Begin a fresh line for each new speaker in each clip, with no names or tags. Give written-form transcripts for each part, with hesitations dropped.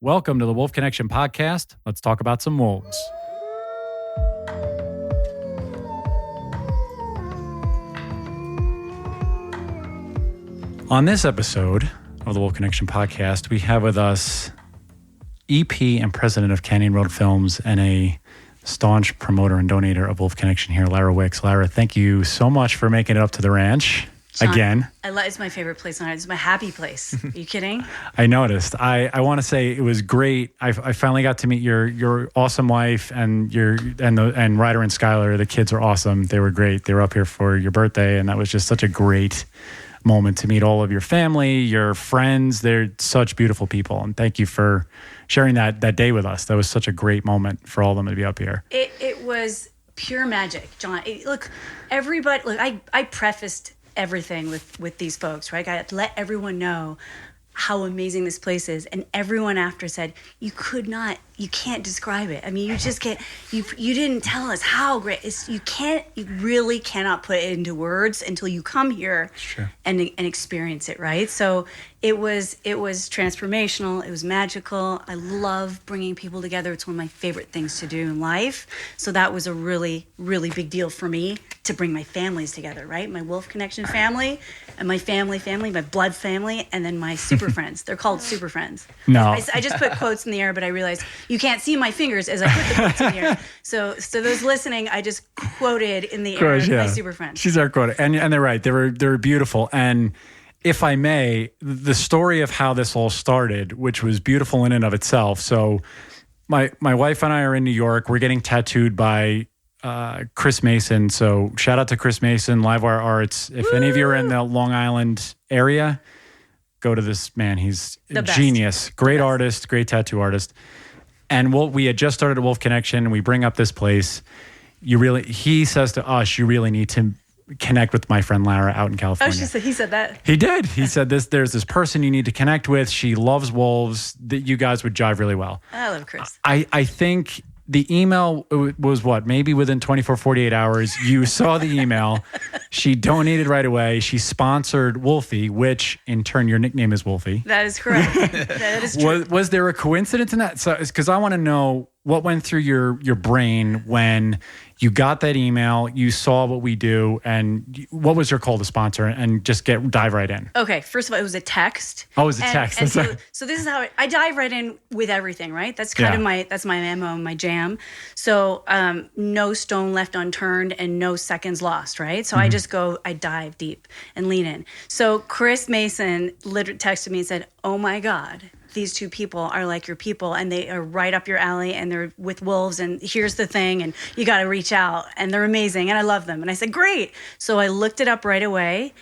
Welcome to the Wolf Connection podcast. Let's talk about some wolves. On this episode of the Wolf Connection podcast, we have with us EP and president of Canyon Road Films and a staunch promoter and donator of Wolf Connection here, Lara Wickes. Lara, thank you so much for making it up to the ranch.
John,
again.
It's my favorite place on earth. It's my happy place. Are you kidding?
I noticed. I want to say it was great. I finally got to meet your awesome wife and Ryder and Skylar. The kids are awesome. They were great. They were up here for your birthday, and that was just such a great moment to meet all of your family, your friends. They're such beautiful people, and thank you for sharing that day with us. That was such a great moment for all of them to be up here.
It was pure magic, John. Everybody. I prefaced everything with these folks, right? I let everyone know how amazing this place is, and everyone after said, you can't describe it. I mean, you just can't, you didn't tell us how great it's, you really cannot put it into words until you come here.
Sure.
and experience it, right? So it was transformational. It was magical. I love bringing people together. It's one of my favorite things to do in life. So that was a really, really big deal for me to bring my families together, right? My Wolf Connection family and my family, my blood family, and then my super friends. They're called super friends.
No.
I just put quotes in the air, but I realized you can't see my fingers as I put the quotes in the air. So those listening, I just quoted in the air my super friends.
She's our quote. And they're right. They were beautiful. And if I may, the story of how this all started, which was beautiful in and of itself. So my wife and I are in New York. We're getting tattooed by Chris Mason. So shout out to Chris Mason, Livewire Arts. If any of you are in the Long Island area, go to this man. He's a genius, great artist, great tattoo artist. And we had just started a Wolf Connection, and we bring up this place. He says to us, you really need to connect with my friend Lara out in California.
Oh, he said that.
He did. He said there's this person you need to connect with. She loves wolves. That you guys would jive really well.
I love Chris.
I think the email was maybe within 24, 48 hours. You saw the email. She donated right away. She sponsored Wolfie, which in turn your nickname is Wolfie.
That is correct. That is true.
Was there a coincidence in that? So, because I want to know what went through your brain when you got that email, you saw what we do, and what was your call to sponsor, and just dive right in.
Okay, first of all, it was a text.
Oh, it was a text.
And so this is how I dive right in with everything, right? That's kind of my MO, my jam. So no stone left unturned and no seconds lost, right? So I dive deep and lean in. So Chris Mason literally texted me and said, oh my God, these two people are like your people, and they are right up your alley, and they're with wolves, and here's the thing, and you got to reach out, and they're amazing, and I love them. And I said, great. So I looked it up right away.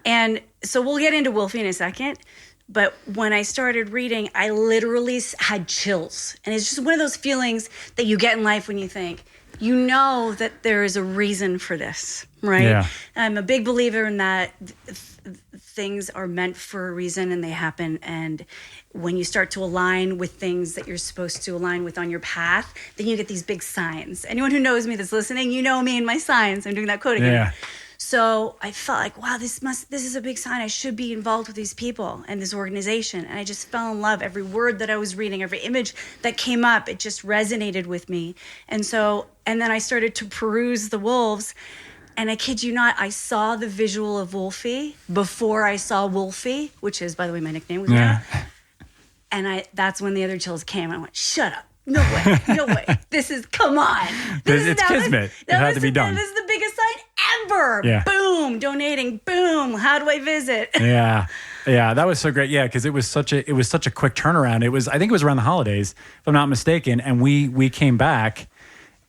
And so we'll get into Wolfie in a second. But when I started reading, I literally had chills. And it's just one of those feelings that you get in life when you think, you know that there is a reason for this, right?
Yeah.
I'm a big believer in that things are meant for a reason, and they happen. And when you start to align with things that you're supposed to align with on your path, then you get these big signs. Anyone who knows me that's listening, you know me and my signs. I'm doing that quote again.
Yeah.
So I felt like, wow, this is a big sign. I should be involved with these people and this organization. And I just fell in love. Every word that I was reading, every image that came up, it just resonated with me. And then I started to peruse the wolves. And I kid you not, I saw the visual of Wolfie before I saw Wolfie, which is, by the way, my nickname with Lara. And that's when the other chills came. I went, shut up. No way. Come on.
It's kismet. It had to be done.
This is the biggest sign ever.
Yeah.
Boom, donating. Boom. How do I visit?
Yeah, that was so great. Yeah, because it was such a quick turnaround. I think it was around the holidays, if I'm not mistaken, and we came back,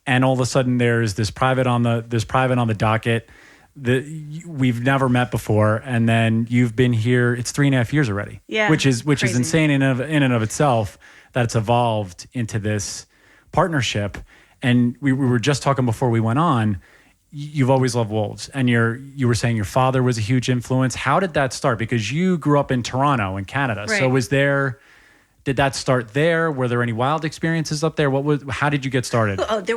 and all of a sudden there's this private on the docket that we've never met before, and then you've been here. It's 3.5 years already.
Yeah,
which is
crazy.
insane in and of itself. That it's evolved into this partnership. And we were just talking before we went on. You've always loved wolves, and you were saying your father was a huge influence. How did that start? Because you grew up in Toronto, in Canada.
Right.
So did that start there? Were there any wild experiences up there? How did you get started?
There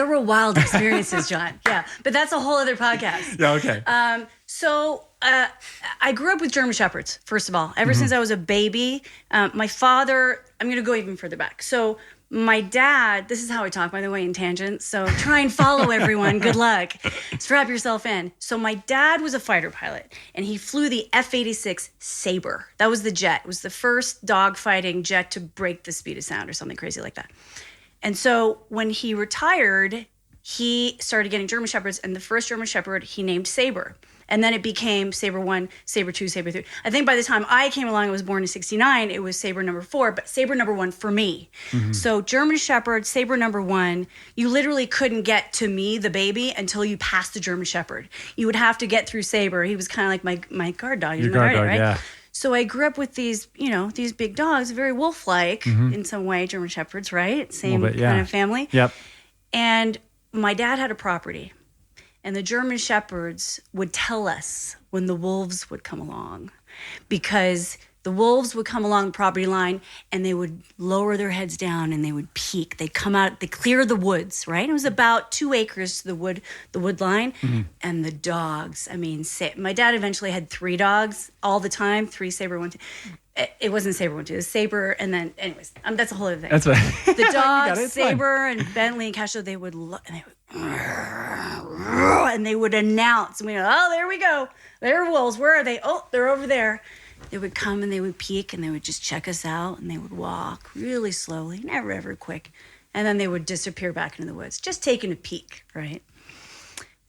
were wild experiences, John. Yeah, but that's a whole other podcast.
Yeah, okay.
So I grew up with German Shepherds, first of all. Ever since I was a baby, my father I'm going to go even further back. So my dad, this is how I talk, by the way, in tangents. So try and follow everyone. Good luck. Strap yourself in. So my dad was a fighter pilot, and he flew the F-86 Sabre. That was the jet. It was the first dogfighting jet to break the speed of sound or something crazy like that. And so when he retired, he started getting German Shepherds, and the first German Shepherd he named Sabre. And then it became Sabre 1, Sabre 2, Sabre 3. I think by the time I came along, I was born in 69, it was Sabre number 4, but Sabre number 1 for me. Mm-hmm. So German Shepherd, Sabre number 1, you literally couldn't get to me, the baby, until you passed the German Shepherd. You would have to get through Sabre. He was kind of like my guard dog.
Your guard dog, right? Yeah.
So I grew up with these, these big dogs, very wolf-like in some way, German Shepherds, right? Same kind of family.
Yep.
And my dad had a property. And the German Shepherds would tell us when the wolves would come along, because the wolves would come along the property line and they would lower their heads down and they would peek. They'd come out, they clear the woods, right? It was about 2 acres to the wood line. Mm-hmm. And the dogs, my dad eventually had 3 dogs all the time, 3 Sabre 1, 2. It wasn't Sabre 1, 2. It was Sabre, and then, anyways, that's a whole other thing.
That's right.
The dogs, Sabre and Bentley and Castro, they would and they would announce, and we go, oh, there we go. There are wolves. Where are they? Oh, they're over there. They would come and they would peek and they would just check us out, and they would walk really slowly, never ever quick. And then they would disappear back into the woods, just taking a peek, right?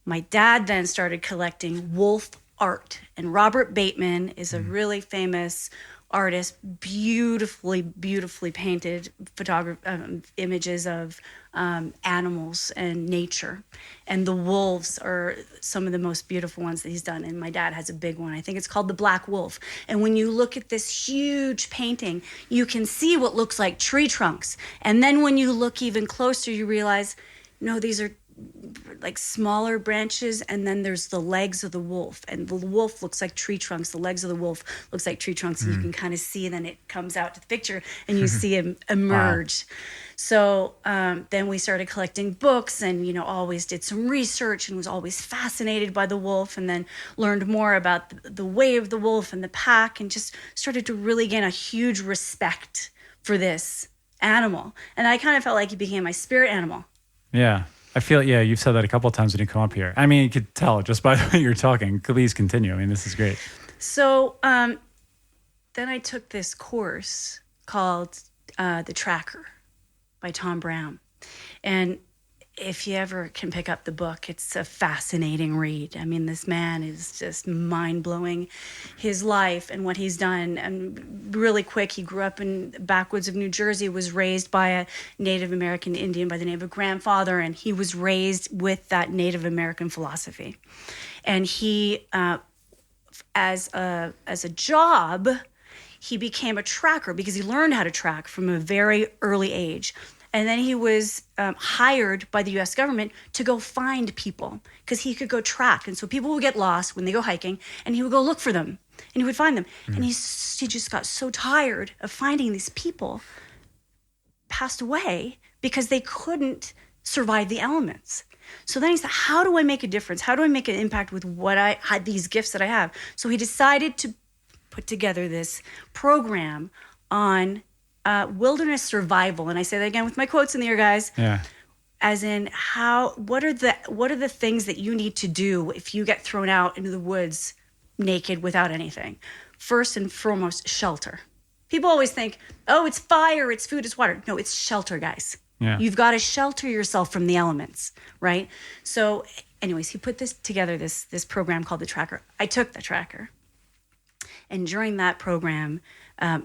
My dad then started collecting wolf art, and Robert Bateman is a really famous artist, beautifully painted images of animals and nature. And the wolves are some of the most beautiful ones that he's done. And my dad has a big one. I think it's called The Black Wolf. And when you look at this huge painting, you can see what looks like tree trunks. And then when you look even closer, you realize, no, these are like smaller branches, and then there's the legs of the wolf, and the wolf looks like tree trunks. The legs of the wolf looks like tree trunks, and you can kind of see, and then it comes out to the picture and you see him emerge. Wow. So then we started collecting books, and always did some research and was always fascinated by the wolf, and then learned more about the way of the wolf and the pack, and just started to really gain a huge respect for this animal. And I kind of felt like he became my spirit animal.
Yeah. I feel, you've said that a couple of times when you come up here. You could tell just by the way you're talking. Please continue. This is great.
So then I took this course called The Tracker by Tom Brown. And if you ever can pick up the book, it's a fascinating read. This man is just mind-blowing, his life and what he's done. And really quick, he grew up in the backwoods of New Jersey, was raised by a Native American Indian by the name of grandfather, and he was raised with that Native American philosophy. And he, as a job, he became a tracker because he learned how to track from a very early age. And then he was hired by the U.S. government to go find people because he could go track. And so people would get lost when they go hiking, and he would go look for them, and he would find them. Mm. And he just got so tired of finding these people, passed away because they couldn't survive the elements. So then he said, how do I make a difference? How do I make an impact with what I had, these gifts that I have? So he decided to put together this program on wilderness survival, and I say that again with my quotes in the ear, guys.
Yeah.
As in, what are the things that you need to do if you get thrown out into the woods naked without anything? First and foremost, shelter. People always think, oh, it's fire, it's food, it's water. No, it's shelter, guys. Yeah. You've got to shelter yourself from the elements, right? So, anyways, he put together this program called The Tracker. I took The Tracker, and during that program,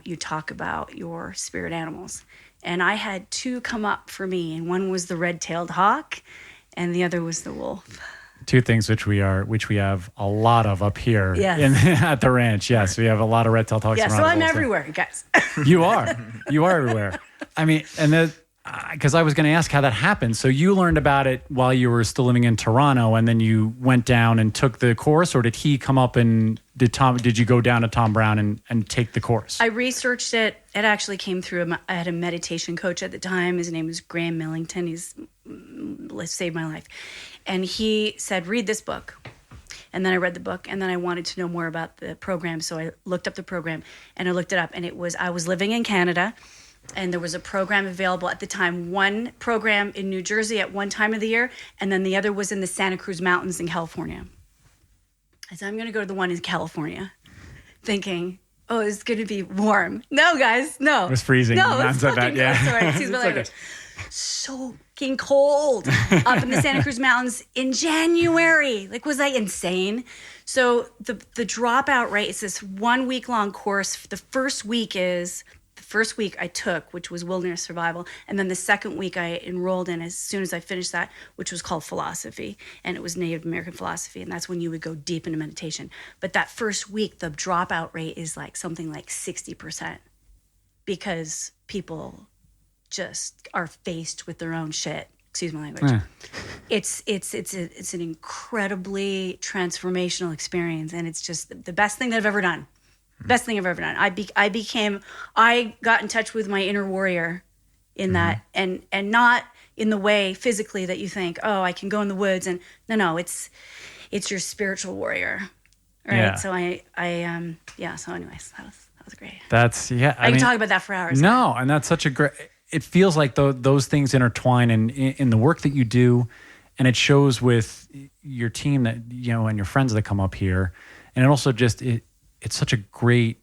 you talk about your spirit animals. And I had 2 come up for me, and one was the red-tailed hawk, and the other was the wolf.
2 things which we have a lot of up here at the ranch. Yes, we have a lot of red-tailed hawks.
Yeah, so I'm everywhere, guys.
You are everywhere. And because I was going to ask how that happened. So you learned about it while you were still living in Toronto, and then you went down and took the course, or did he come up and did you go down to Tom Brown and take the course?
I researched it. It actually came through. I had a meditation coach at the time. His name was Graham Millington. He's saved my life. And he said, read this book. And then I read the book, and then I wanted to know more about the program. So I looked up the program, and I looked it up, and I was living in Canada. And there was a program available at the time, one program in New Jersey at one time of the year, and then the other was in the Santa Cruz Mountains in California. I said, I'm going to go to the one in California, thinking, oh, it's going to be warm. No, guys, no.
It was freezing.
No, it's fucking
yeah.
Sorry, excuse my language. Soaking cold up in the Santa Cruz Mountains in January. Like, was I insane? So the dropout rate is this 1 week long course. The first week I took, which was wilderness survival. And then the second week I enrolled in as soon as I finished that, which was called philosophy. And it was Native American philosophy. And that's when you would go deep into meditation. But that first week, the dropout rate is like something like 60% because people just are faced with their own shit. Excuse my language. Yeah. It's an incredibly transformational experience. And it's just the best thing that I've ever done. Best thing I've ever done. I got in touch with my inner warrior in that, and not in the way physically that you think, oh, I can go in the woods and no, it's your spiritual warrior, right? Yeah. So So anyways, that was great.
I
can talk about that for hours.
No, and that's such a great. It feels like those things intertwine in the work that you do, and it shows with your team that and your friends that come up here, and it also just it's such a great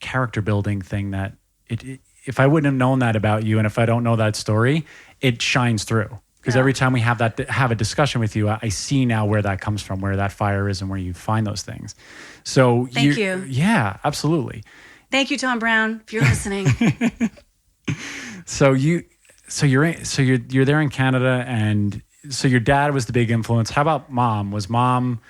character building thing that if I wouldn't have known that about you, and if I don't know that story, it shines through. Because every time we have a discussion with you, I see now where that comes from, where that fire is, and where you find those things. So
thank you.
Yeah, absolutely.
Thank you, Tom Brown, if you're listening.
So you're there in Canada, and so your dad was the big influence. How about mom?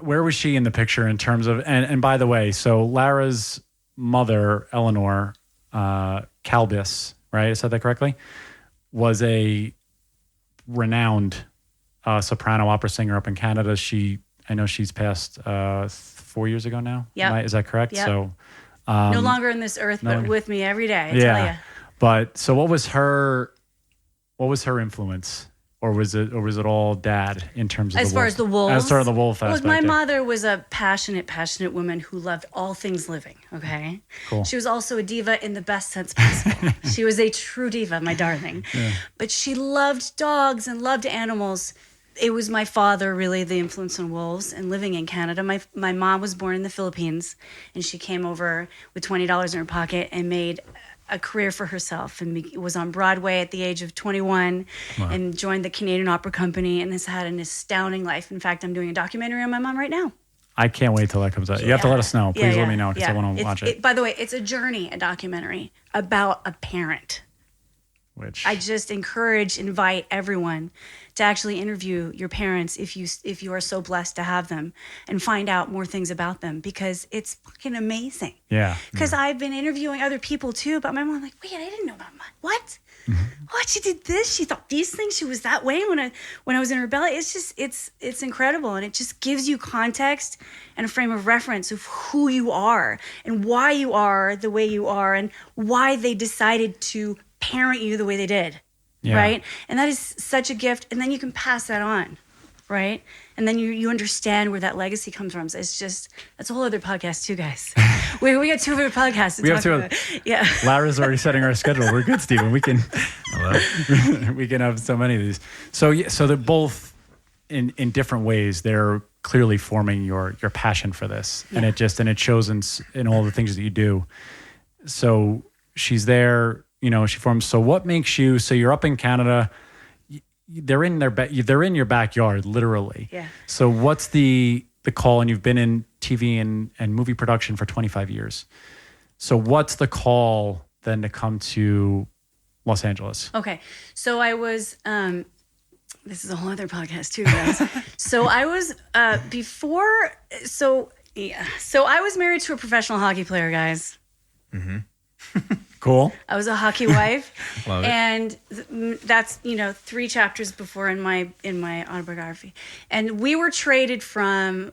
Where was she in the picture in terms of, and by the way, so Lara's mother, Eleanor Calbis, right? I said that correctly? Was a renowned soprano opera singer up in Canada. I know she's passed 4 years ago now.
Yeah.
Is that correct?
Yep.
So
no longer in this earth, but with me every day, I tell you.
But so what was her influence? Or was it all dad in terms of
as far as the wolves?
As far as the wolf aspect.
My mother was a passionate woman who loved all things living. Okay,
cool.
She was also a diva in the best sense possible. She was a true diva, my darling. Yeah. But she loved dogs and loved animals. It was my father really the influence on wolves and living in Canada. My mom was born in the Philippines, and she came over with $20 in her pocket and made a career for herself, and was on Broadway at the age of 21. Wow. And joined the Canadian Opera Company and has had an astounding life. In fact, I'm doing a documentary on my mom right now.
I can't wait till that comes out. Yeah. You have to let us know. Please let me know because I want to watch it.
By the way, it's a documentary about a parent.
Which
I just invite everyone to actually interview your parents if you are so blessed to have them, and find out more things about them, because it's fucking amazing.
Yeah.
Because I've been interviewing other people too about my mom. Like, wait, I didn't know about mine. What? Mm-hmm. What? She did this. She thought these things. She was that way when I was in her belly. It's just it's incredible, and it just gives you context and a frame of reference of who you are and why you are the way you are, and why they decided to parent you the way they did, right? And that is such a gift. And then you can pass that on, right? And then you understand where that legacy comes from. So that's a whole other podcast too, guys. we got 2 other podcasts to talk about. Yeah.
Lara's already setting our schedule. We're good, Stephen. We can have so many of these. So they're both in different ways. They're clearly forming your passion for this, and it shows in all the things that you do. So she's there. She forms. So what makes you? So you're up in Canada. They're in your backyard, literally.
Yeah.
So what's the call? And you've been in TV and movie production for 25 years. So what's the call then to come to Los Angeles?
Okay. So I was. This is a whole other podcast too, guys. So I was before. So I was married to a professional hockey player, guys.
Mm-hmm. Cool.
I was a hockey wife.
Love it.
And that's 3 chapters before in my autobiography. And we were traded from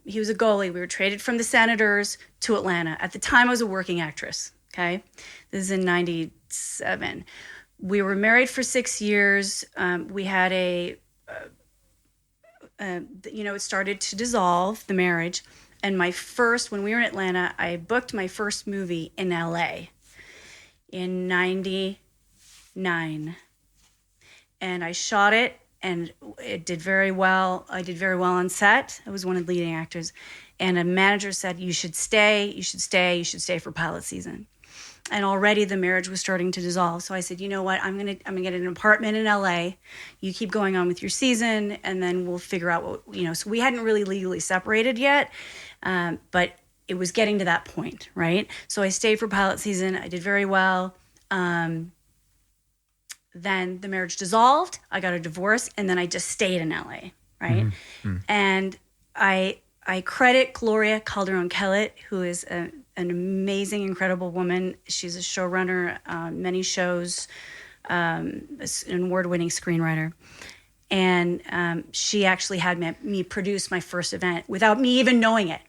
he was a goalie. We were traded from the Senators to Atlanta. At the time I was a working actress, okay? This is in 97. We were married for 6 years. We had it started to dissolve, the marriage. And when we were in Atlanta, I booked my first movie in LA. in 99. And I shot it, and it did very well. I did very well on set. I was one of the leading actors. And a manager said, you should stay for pilot season. And already the marriage was starting to dissolve. So I said, you know what, I'm gonna get an apartment in LA. You keep going on with your season, and then we'll figure out what, so we hadn't really legally separated yet, but it was getting to that point, right? So I stayed for pilot season. I did very well. Then the marriage dissolved. I got a divorce, and then I just stayed in LA, right? Mm-hmm. And I credit Gloria Calderon-Kellett, who is an amazing, incredible woman. She's a showrunner, many shows, an award-winning screenwriter. And she actually had me produce my first event without me even knowing it.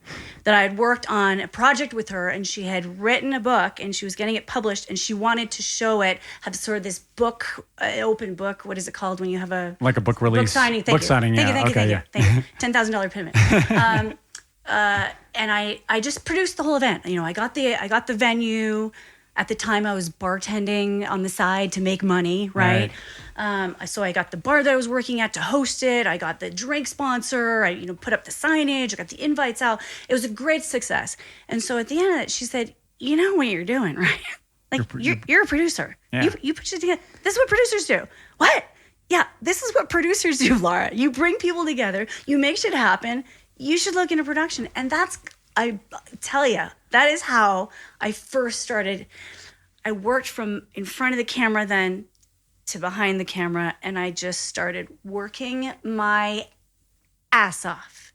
That I had worked on a project with her, and she had written a book, and she was getting it published, and she wanted to show it, have sort of this book, open book. What is it called when you have a...
Like a book release.
Book signing. Thank you. Thank you. $10,000 payment. And I just produced the whole event. I got the venue. At the time, I was bartending on the side to make money, right? So I got the bar that I was working at to host it. I got the drink sponsor. I put up the signage. I got the invites out. It was a great success. And so at the end of it, she said, "You know what you're doing, right? Like you're a producer. Yeah. You put shit together. This is what producers do. What? Yeah, this is what producers do, Lara. You bring people together. You make shit happen. You should look into production." And that's, I tell you, that is how I first started. I worked from in front of the camera then to behind the camera, and I just started working my ass off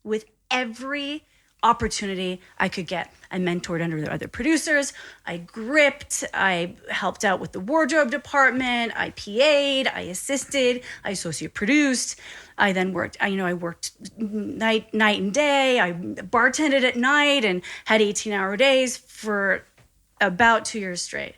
with every opportunity I could get. I mentored under other producers. I gripped. I helped out with the wardrobe department. I PA'd. I assisted. I associate produced. I then worked. I worked night and day. I bartended at night and had 18-hour days for about 2 years straight.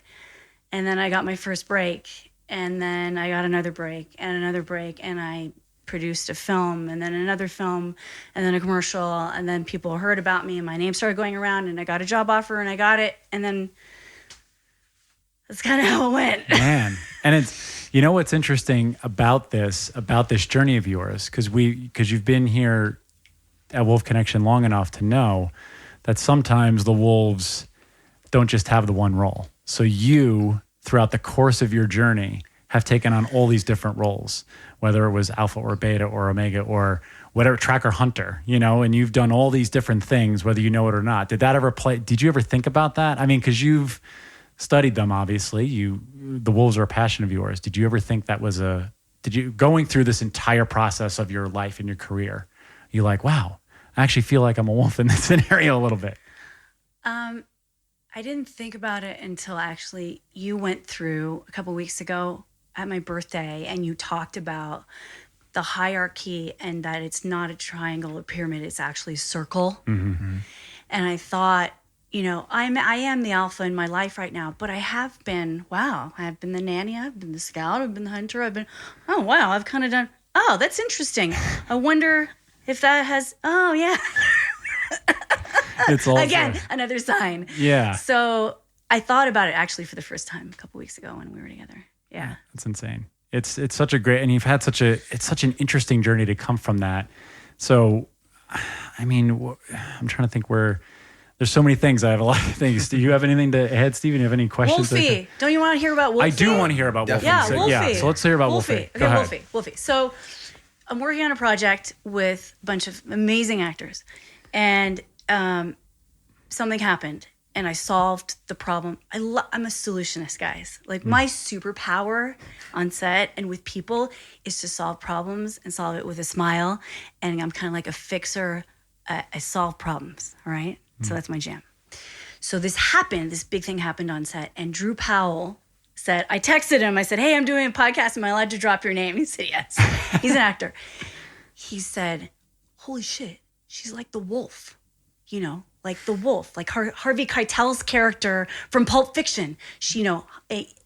And then I got my first break, and then I got another break, and I produced a film, and then another film, and then a commercial, and then people heard about me, and my name started going around, and I got a job offer, and I got it, and then that's kind of how it went.
Man, and it's, what's interesting about this journey of yours, because you've been here at Wolf Connection long enough to know that sometimes the wolves don't just have the one role. So you, throughout the course of your journey, have taken on all these different roles, whether it was alpha or beta or omega or whatever, tracker hunter, and you've done all these different things, whether you know it or not. Did you ever think about that? I mean, because you've studied them, obviously. The wolves are a passion of yours. Did you ever think that was going through this entire process of your life and your career, you're like, wow, I actually feel like I'm a wolf in this scenario a little bit?
I didn't think about it until actually you went through a couple weeks ago at my birthday, and you talked about the hierarchy and that it's not a triangle or pyramid, it's actually a circle. Mm-hmm. And I thought, I am the alpha in my life right now, but I've been the nanny, I've been the scout, I've been the hunter, I've kind of done, that's interesting. I wonder if that has, yeah.
It's also,
again, another sign.
Yeah.
So I thought about it actually for the first time a couple weeks ago when we were together. Yeah.
That's insane. It's such a great, and you've had it's such an interesting journey to come from that. So, I mean, I'm trying to think there's so many things. I have a lot of things. Do you have anything to add, Steven? Do you have any questions?
Wolfie. Don't you want to hear about Wolfie?
I do want to hear about Wolfie.
Yeah, Wolfie.
Yeah, so let's hear about Wolfie.
Okay, Wolfie. So I'm working on a project with a bunch of amazing actors, and something happened, and I solved the problem. I'm a solutionist, guys. Like my superpower on set and with people is to solve problems and solve it with a smile. And I'm kind of like a fixer. I solve problems, all right? So that's my jam. So this big thing happened on set, and Drew Powell said, I texted him, I said, hey, I'm doing a podcast. Am I allowed to drop your name? He said, yes. He's an actor. He said, holy shit, she's like the wolf, like the wolf, like Harvey Keitel's character from Pulp Fiction. She, I don't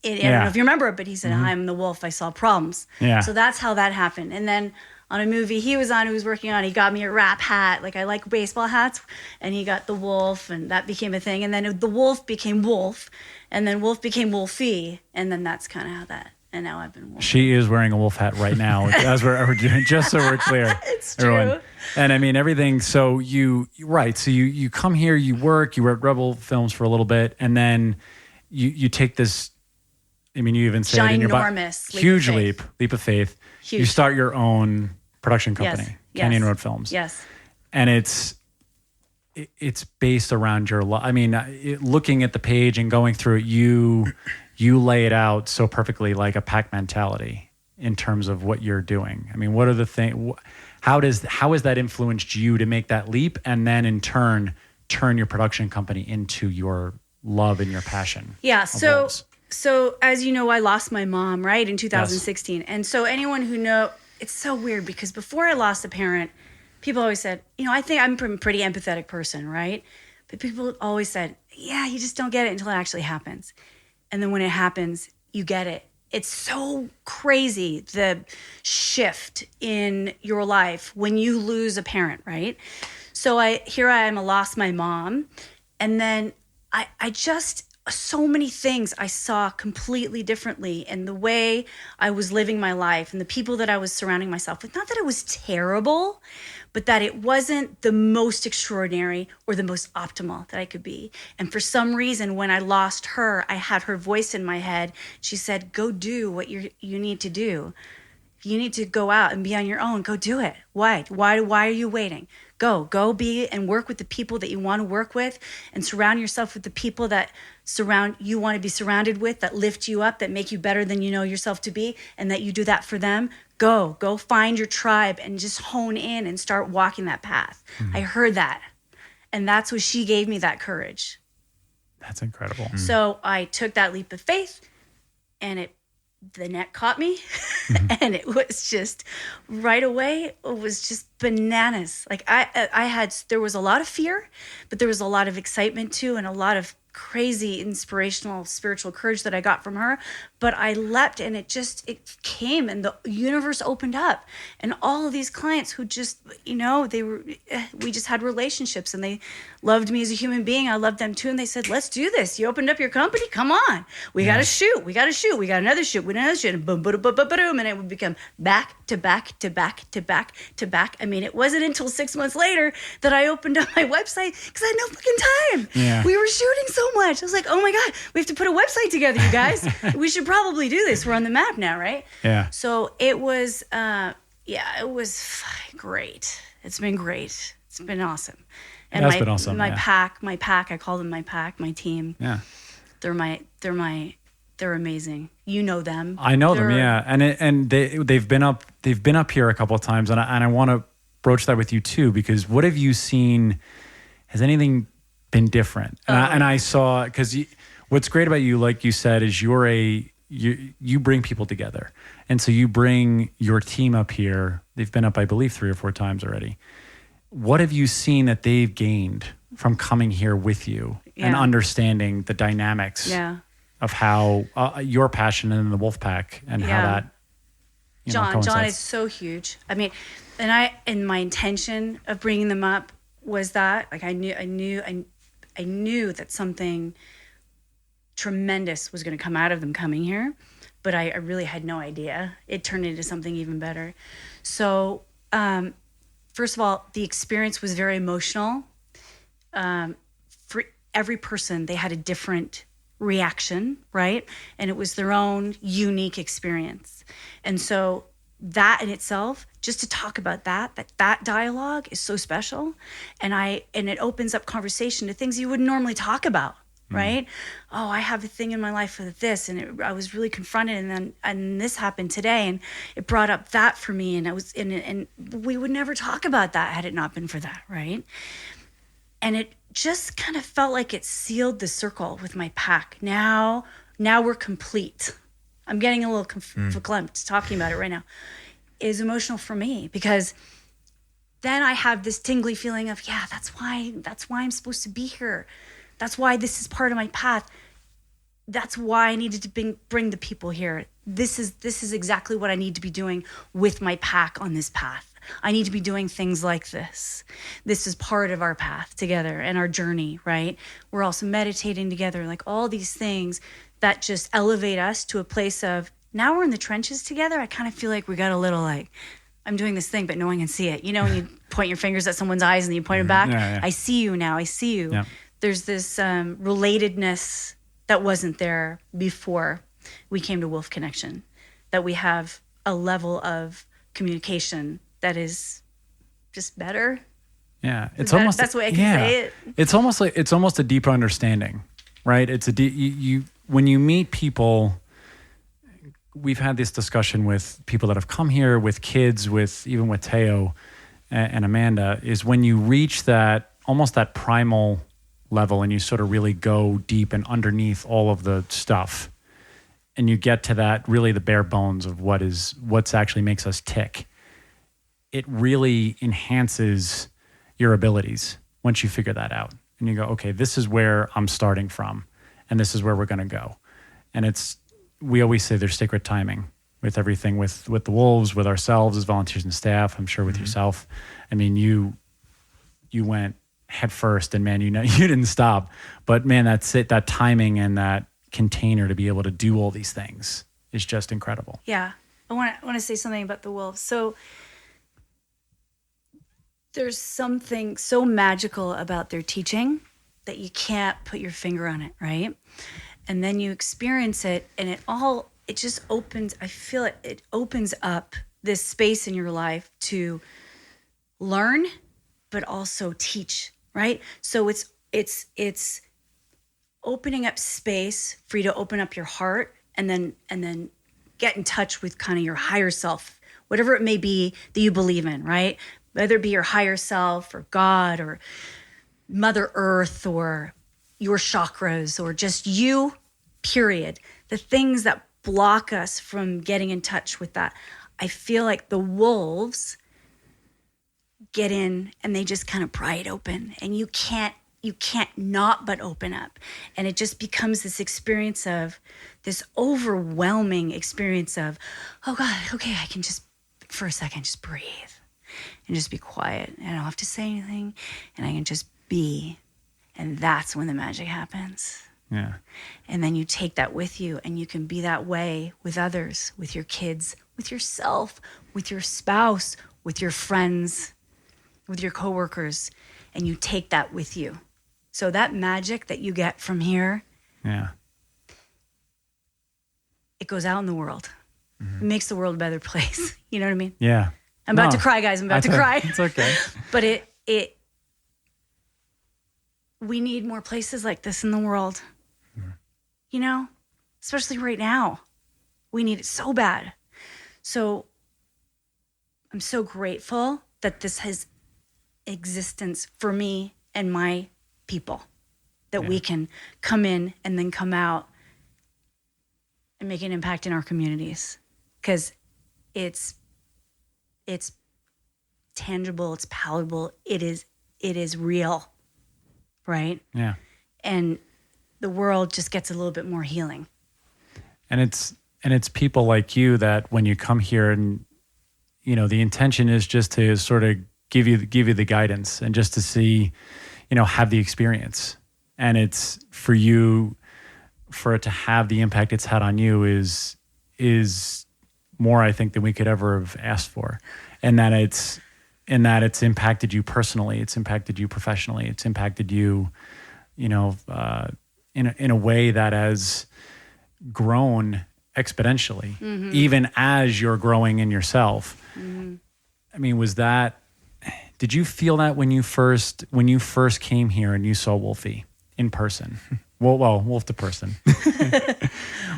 know if you remember it, but he said, I'm the wolf, I solve problems.
Yeah.
So that's how that happened. And then on a movie he was on, who was working on. He got me a rap hat. Like, I like baseball hats, and he got the wolf, and that became a thing. And then the wolf became Wolf, and then Wolf became Wolfie, and then that's kind of how that. And now I've been Wolf.
She is wearing a wolf hat right now, as we're doing, just so we're clear.
It's true. Everyone.
And I mean, everything. So you come here, you work at Rebel Films for a little bit, and then you take this. I mean, you even say it in your bio, huge leap of faith. Huge. You start your own production company, Canyon Road Films.
Yes.
And it's based around your life. I mean, looking at the page and going through it, you lay it out so perfectly, like a pack mentality in terms of what you're doing. I mean, what are the things? How has that influenced you to make that leap, and then in turn your production company into your love and your passion?
Yeah. So as you know, I lost my mom, right, in 2016. Yes. And so anyone who it's so weird, because before I lost a parent, people always said, I think I'm a pretty empathetic person, right? But people always said, yeah, you just don't get it until it actually happens. And then when it happens, you get it. It's so crazy, the shift in your life when you lose a parent, right? So I lost my mom. And then I just, so many things I saw completely differently, and the way I was living my life and the people that I was surrounding myself with. Not that it was terrible, but that it wasn't the most extraordinary or the most optimal that I could be. And for some reason, when I lost her, I had her voice in my head. She said, go do what you need to do. You need to go out and be on your own. Go do it. Why are you waiting? Go be and work with the people that you want to work with, and surround yourself with the people that you want to be surrounded with, that lift you up, that make you better than you know yourself to be, and that you do that for them. Go find your tribe and just hone in and start walking that path. Mm-hmm. I heard that. And that's what she gave me, that courage.
That's incredible. Mm-hmm.
So I took that leap of faith, and the net caught me. Mm-hmm. And it was just right away, it was just bananas. Like there was a lot of fear, but there was a lot of excitement too, and a lot of crazy inspirational spiritual courage that I got from her. But I leapt, and it came, and the universe opened up, and all of these clients who just, we just had relationships, and they loved me as a human being. I loved them too. And they said, let's do this. You opened up your company. Come on. We got to shoot. We got another shoot. And boom, boom, boom, boom, boom. And it would become back to back to back to back to back. I mean, it wasn't until 6 months later that I opened up my website, because I had no fucking time. Yeah. We were shooting so much. I was like, oh my God, we have to put a website together, you guys. We should probably do this. We're on the map now, right?
Yeah.
So it was, it was great. It's been great. It's been awesome. And
that's been awesome.
My pack, I call them my pack, my team.
Yeah.
They're amazing. You know them.
I know them, yeah. And they've been up here a couple of times, and I want to broach that with you too, because what have you seen? Has anything been different? And I saw, because what's great about you, like you said, is you bring people together. And so you bring your team up here. They've been up, I believe, 3 or 4 times already. What have you seen that they've gained from coming here with you and understanding the dynamics of how your passion and the wolf pack and how that
John is so huge. I mean, and my intention of bringing them up was that, like, I knew that something tremendous was going to come out of them coming here, but I really had no idea. It turned into something even better. So, first of all, the experience was very emotional. For every person, they had a different reaction, right? And it was their own unique experience. And so that in itself, just to talk about that dialogue is so special. And it opens up conversation to things you wouldn't normally talk about, right? Oh, I have a thing in my life with this, and I was really confronted, and this happened today, and it brought up that for me, and we would never talk about that had it not been for that, right? And it just kind of felt like it sealed the circle with my pack. Now we're complete. I'm getting a little verklempt talking about it right now. It is emotional for me, because then I have this tingly feeling of, that's why I'm supposed to be here. That's why this is part of my path. that's why I needed to bring the people here. This is exactly what I need to be doing with my pack on this path. I need to be doing things like this. This is part of our path together and our journey, right? We're also meditating together, like all these things that just elevate us to a place of, now we're in the trenches together. I kind of feel like we got a little like, I'm doing this thing, but no one can see it. You know, when you point your fingers at someone's eyes and you point them back, I see you now, I see you. Yeah. There's this relatedness that wasn't there before we came to Wolf Connection, that we have a level of communication that is just better.
Yeah, it's
almost that's the way I can say it.
It's almost a deeper understanding, right? It's you when you meet people. We've had this discussion with people that have come here, with kids, even with Teo and Amanda, is when you reach that almost that primal level and you sort of really go deep and underneath all of the stuff, and you get to that really the bare bones of what's actually makes us tick. It really enhances your abilities once you figure that out. And you go, okay, this is where I'm starting from, and this is where we're going to go. And we always say there's sacred timing with everything, with the wolves, with ourselves as volunteers and staff, I'm sure with yourself. I mean, you went head first, and man, you didn't stop. But man, that's it, that timing and that container to be able to do all these things is just incredible.
Yeah. I want to say something about the wolves. So there's something so magical about their teaching that you can't put your finger on it, right? And then you experience it, and it just opens, I feel it opens up this space in your life to learn, but also teach, right? So it's opening up space for you to open up your heart and then get in touch with kind of your higher self, whatever it may be that you believe in, right? Whether it be your higher self or God or Mother Earth or your chakras or just you, period. The things that block us from getting in touch with that. I feel like the wolves get in and they just kind of pry it open, and you can't not but open up. And it just becomes this experience of this overwhelming experience of, oh God, okay, I can just for a second just breathe and just be quiet. And I don't have to say anything, and I can just be. And that's when the magic happens.
Yeah.
And then you take that with you, and you can be that way with others, with your kids, with yourself, with your spouse, with your friends, with your coworkers, and you take that with you. So that magic that you get from here, it goes out in the world. It makes the world a better place. You know what I mean?
Yeah.
I'm about to cry, guys. I'm about to cry.
It's okay.
But we need more places like this in the world. You know, especially right now. We need it so bad. So I'm so grateful that this has existence for me and my people, that we can come in and then come out and make an impact in our communities, because it's tangible, it's palatable, it is real, right?
Yeah.
And the world just gets a little bit more healing.
And it's people like you that when you come here, and you know, the intention is just to sort of give you the guidance and just to see, you know, have the experience. And it's for you, for it to have the impact it's had on you is more, I think, than we could ever have asked for. And that it's impacted you personally, it's impacted you professionally, it's impacted you, you know, in a way that has grown exponentially, even as you're growing in yourself. I mean, did you feel that when you first came here and you saw Wolfie in person? Well, Wolf the person.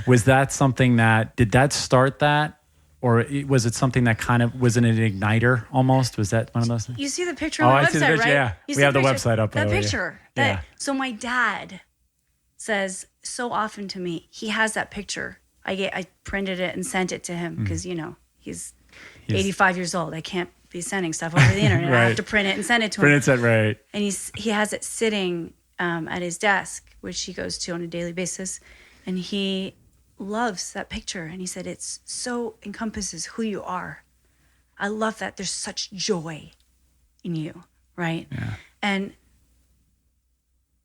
Was that something did that start that? Or was it something that kind of was an igniter almost? Was that one of those things?
You see the picture on the website, right?
Yeah, we have the website up.
That picture. So my dad says so often to me, he has that picture. I printed it and sent it to him because, you know, he's 85 years old. I can't be sending stuff over the internet. Right. I have to print it and send it to him.
Print it, right.
And he has it sitting at his desk, which he goes to on a daily basis. And he loves that picture. And he said, it's so encompasses who you are. I love that. There's such joy in you, right?
Yeah.
And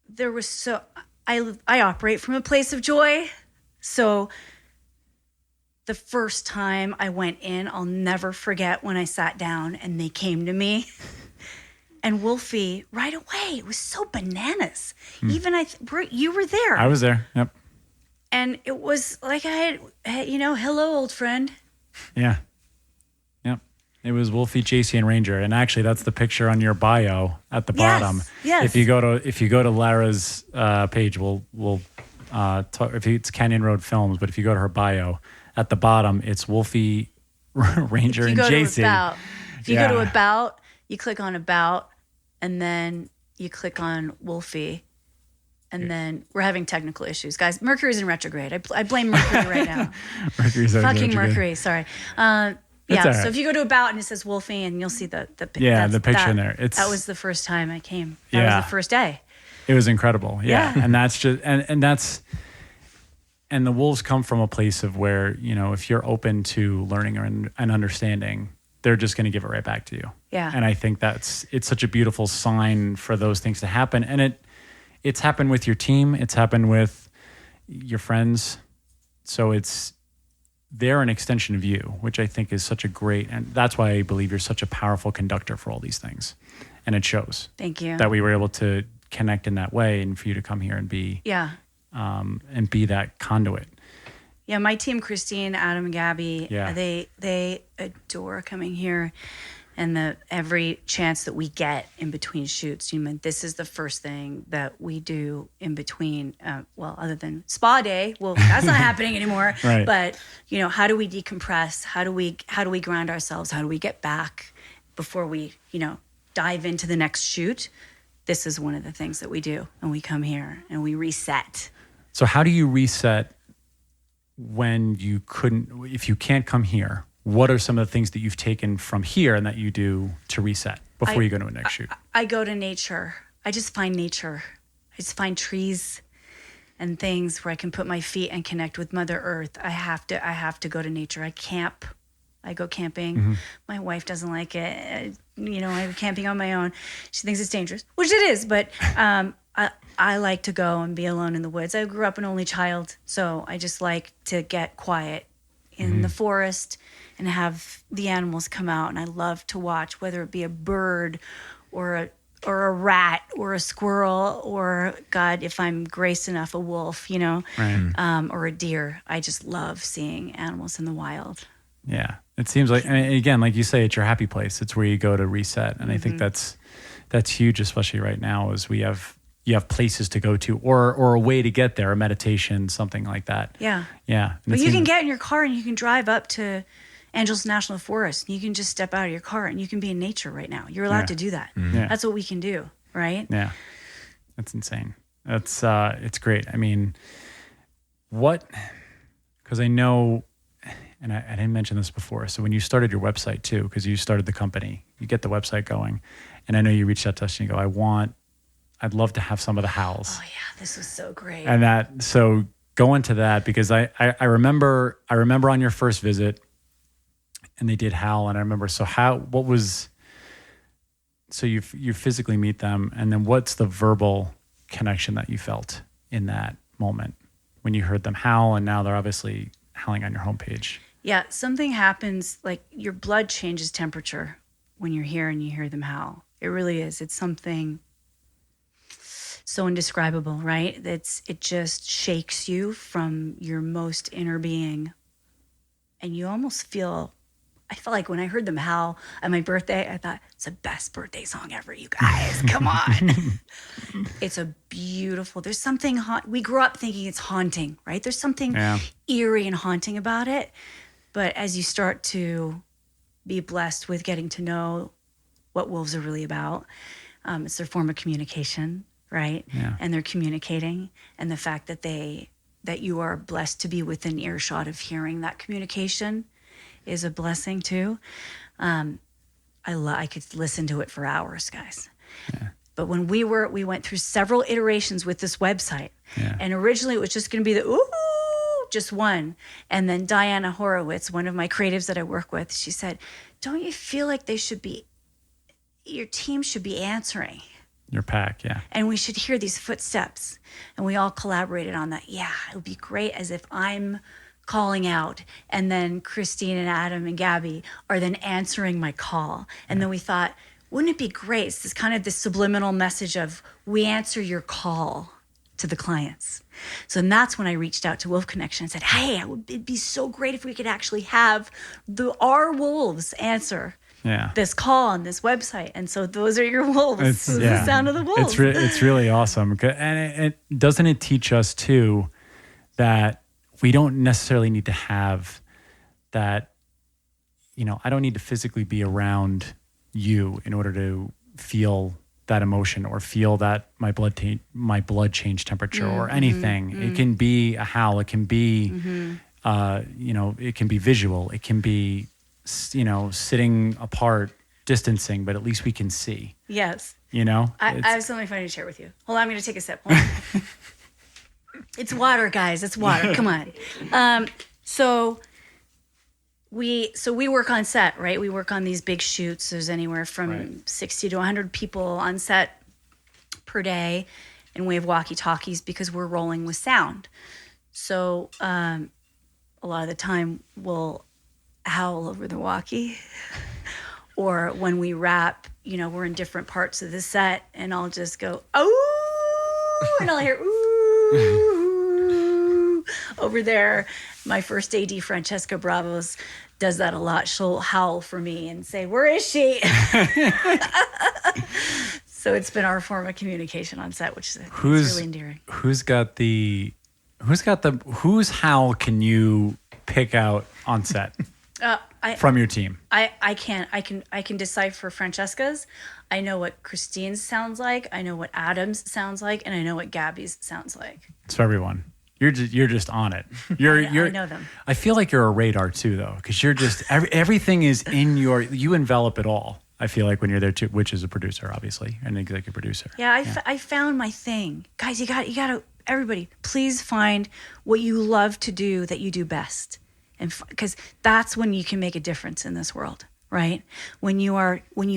there was I operate from a place of joy. So the first time I went in, I'll never forget when I sat down and they came to me. And Wolfie, right away, it was so bananas. Even you were there.
I was there. Yep.
And it was like I had, hello, old friend.
Yeah. Yep. It was Wolfie, JC, and Ranger. And actually, that's the picture on your bio at the bottom.
Yes.
If you go to Lara's page, we'll talk, if it's Canyon Road Films, but if you go to her bio, at the bottom, it's Wolfie, Ranger, and JC.
If you go to About, you click on About, and then you click on Wolfie. And then we're having technical issues, guys. Mercury's in retrograde. I blame Mercury right now.
Mercury's
fucking
retrograde.
Mercury. Sorry.
Right.
So if you go to About and it says Wolfie, and you'll see the
picture in there.
That was the first time I came. That was the first day.
It was incredible. Yeah. And that's just and the wolves come from a place of where, if you're open to learning and understanding, they're just going to give it right back to you.
Yeah.
And I think it's such a beautiful sign for those things to happen. And it's happened with your team. It's happened with your friends. So they're an extension of you, which I think is such a great, and that's why I believe you're such a powerful conductor for all these things. And it shows.
Thank you.
That we were able to connect in that way and for you to come here and be, and be that conduit.
Yeah. My team, Christine, Adam, and Gabby, they adore coming here. And every chance that we get in between shoots, this is the first thing that we do in between. Other than spa day, that's not happening anymore.
Right.
But how do we decompress? How do we ground ourselves? How do we get back before we dive into the next shoot? This is one of the things that we do, and we come here and we reset.
So how do you reset when if you can't come here? What are some of the things that you've taken from here and that you do to reset before you go to a next shoot?
I go to nature. I just find nature. I just find trees and things where I can put my feet and connect with Mother Earth. I have to go to nature. I camp. I go camping. Mm-hmm. My wife doesn't like it. I'm camping on my own. She thinks it's dangerous, which it is. But I like to go and be alone in the woods. I grew up an only child, so I just like to get quiet in the forest and have the animals come out. And I love to watch, whether it be a bird or a rat or a squirrel or, God, if I'm graced enough, a wolf, right. Or a deer. I just love seeing animals in the wild.
Yeah. It seems like, and again, like you say, it's your happy place. It's where you go to reset. And I think that's huge, especially right now, as you have places to go to or a way to get there, a meditation, something like that.
Yeah.
Yeah.
But you can get in your car and you can drive up to Angeles National Forest. And you can just step out of your car and you can be in nature right now. You're allowed to do that. Mm-hmm. Yeah. That's what we can do, right?
Yeah. That's insane. That's it's great. I mean, because I know, and I didn't mention this before. So when you started your website too, because you started the company, you get the website going. And I know you reached out to us and you go, I'd love to have some of the howls.
Oh yeah, this was so great.
And so go into that, because I remember on your first visit and they did howl, and I remember, so you physically meet them, and then what's the verbal connection that you felt in that moment when you heard them howl, and now they're obviously howling on your homepage?
Yeah, something happens, like your blood changes temperature when you're here and you hear them howl. It really is. It's something so indescribable, right? It just shakes you from your most inner being. And you almost I felt like when I heard them howl at my birthday, I thought, it's the best birthday song ever, you guys. Come on. It's a beautiful, there's something, we grew up thinking it's haunting, right? There's something eerie and haunting about it. But as you start to be blessed with getting to know what wolves are really about, it's their form of communication, right?
Yeah.
And they're communicating, and the fact that you are blessed to be within earshot of hearing that communication is a blessing too. I could listen to it for hours, guys. Yeah. But when we went through several iterations with this website, and originally it was just going to be the ooh, just one. And then Diana Horowitz, one of my creatives that I work with, she said, don't you feel like your team should be answering?
Your pack, yeah.
And we should hear these footsteps. And we all collaborated on that. Yeah, it would be great as if I'm calling out, and then Christine and Adam and Gabby are then answering my call. And then we thought, wouldn't it be great? It's this kind of this subliminal message of we answer your call to the clients. So and that's when I reached out to Wolf Connection and said, hey, it'd be so great if we could actually have our wolves answer this call on this website. And so those are your wolves. It's the sound of the wolves.
It's really awesome. And doesn't it teach us too that we don't necessarily need to have that, I don't need to physically be around you in order to feel that emotion or feel that my blood change temperature or anything. It can be a howl. It can be, it can be visual. It can be, sitting apart, distancing, but at least we can see.
Yes.
I
have something funny to share with you. Hold on, I'm going to take a sip. Hold on. It's water, guys. It's water. Come on. So we work on set, right? We work on these big shoots. There's anywhere from 60 to 100 people on set per day, and we have walkie-talkies because we're rolling with sound. So a lot of the time we'll howl over the walkie, or when we wrap, we're in different parts of the set, and I'll just go, oh, and I'll hear, ooh. Over there, my first AD, Francesca Bravos, does that a lot. She'll howl for me and say, where is she? So it's been our form of communication on set, which is really endearing.
Whose howl can you pick out on set from your team?
I can decipher Francesca's. I know what Christine's sounds like. I know what Adam's sounds like, and I know what Gabby's sounds like.
It's for everyone. You're just on it.
I know them.
I feel like you're a radar too, though, because you're just everything is in you envelop it all. I feel like when you're there too, which is a producer, obviously, an executive producer.
Yeah, I found my thing, guys. You got to everybody. Please find what you love to do that you do best, and because that's when you can make a difference in this world, right? When you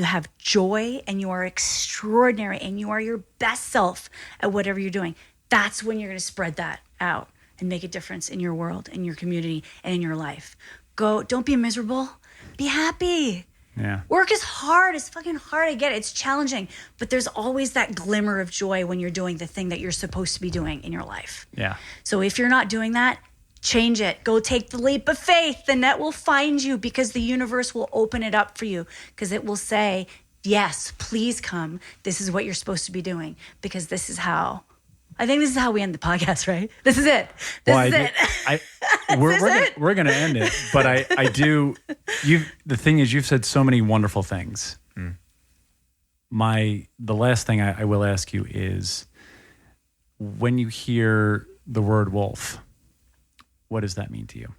have joy and you are extraordinary and you are your best self at whatever you're doing. That's when you're going to spread that out and make a difference in your world, in your community, and in your life. Don't be miserable. Be happy.
Yeah.
Work is hard. It's fucking hard. I get it. It's challenging. But there's always that glimmer of joy when you're doing the thing that you're supposed to be doing in your life.
Yeah.
So if you're not doing that, change it. Go take the leap of faith. The net will find you because the universe will open it up for you because it will say, yes, please come. This is what you're supposed to be doing because this is how. I think this is how we end the podcast, right? This is it.
We're going to end it, but I do. The thing is, you've said so many wonderful things. The last thing I will ask you is, when you hear the word wolf, what does that mean to you?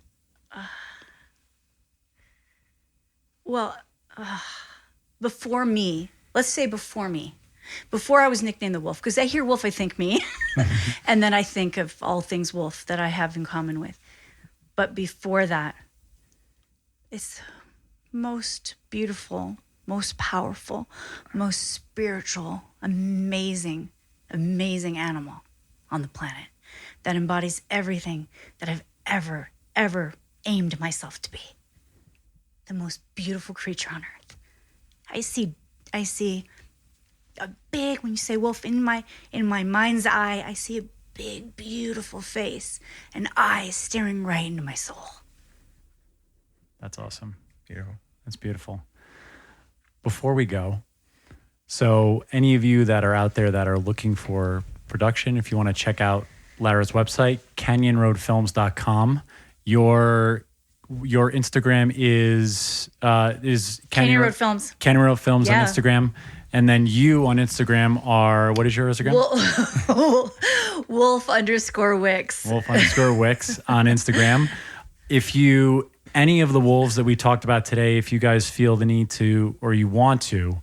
Before me, let's say before me. Before I was nicknamed the wolf, because I hear wolf, I think me. And then I think of all things wolf that I have in common with. But before that, it's most beautiful, most powerful, most spiritual, amazing animal on the planet that embodies everything that I've ever aimed myself to be. The most beautiful creature on earth. I see a big, when you say wolf, in my mind's eye, I see a big, beautiful face and eyes staring right into my soul.
That's awesome. Beautiful. That's beautiful. Before we go, so any of you that are out there that are looking for production, if you want to check out Lara's website, canyonroadfilms.com. Your Instagram is
Canyon Road Films.
Canyon Road Films on Instagram. And then you on Instagram are, what is yours again?
Wolf_Wickes.
Wolf_Wickes on Instagram. If any of the wolves that we talked about today, if you guys feel the need to, or you want to,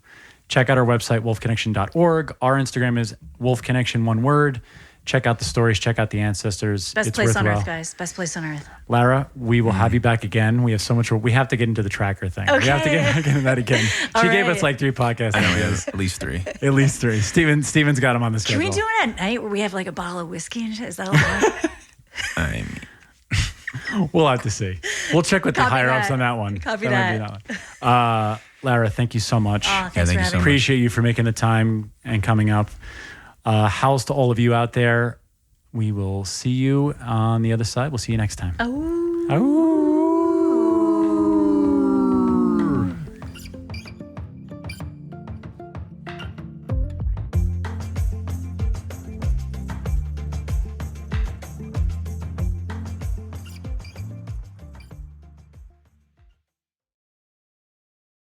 check out our website, wolfconnection.org. Our Instagram is wolfconnection, one word. check out the stories, check out the ancestors.
Best place on earth, guys. Best place on earth.
Lara, we will have you back again. We have so much. We have to get into the tracker thing. Okay. We have to get back into that again. She gave us like 3 podcasts.
I know we have at least 3.
At least 3. Steven's got him on the schedule.
Can we do it at night where we have like a bottle of whiskey and shit? Is that allowed?
I mean,
we'll have to see. We'll check with the higher ups on that one.
Copy that.
Lara, thank you so much.
Oh, thank you so much.
Appreciate you for making the time and coming up. How's to all of you out there. We will see you on the other side. We'll see you next time.
Oh.
Oh.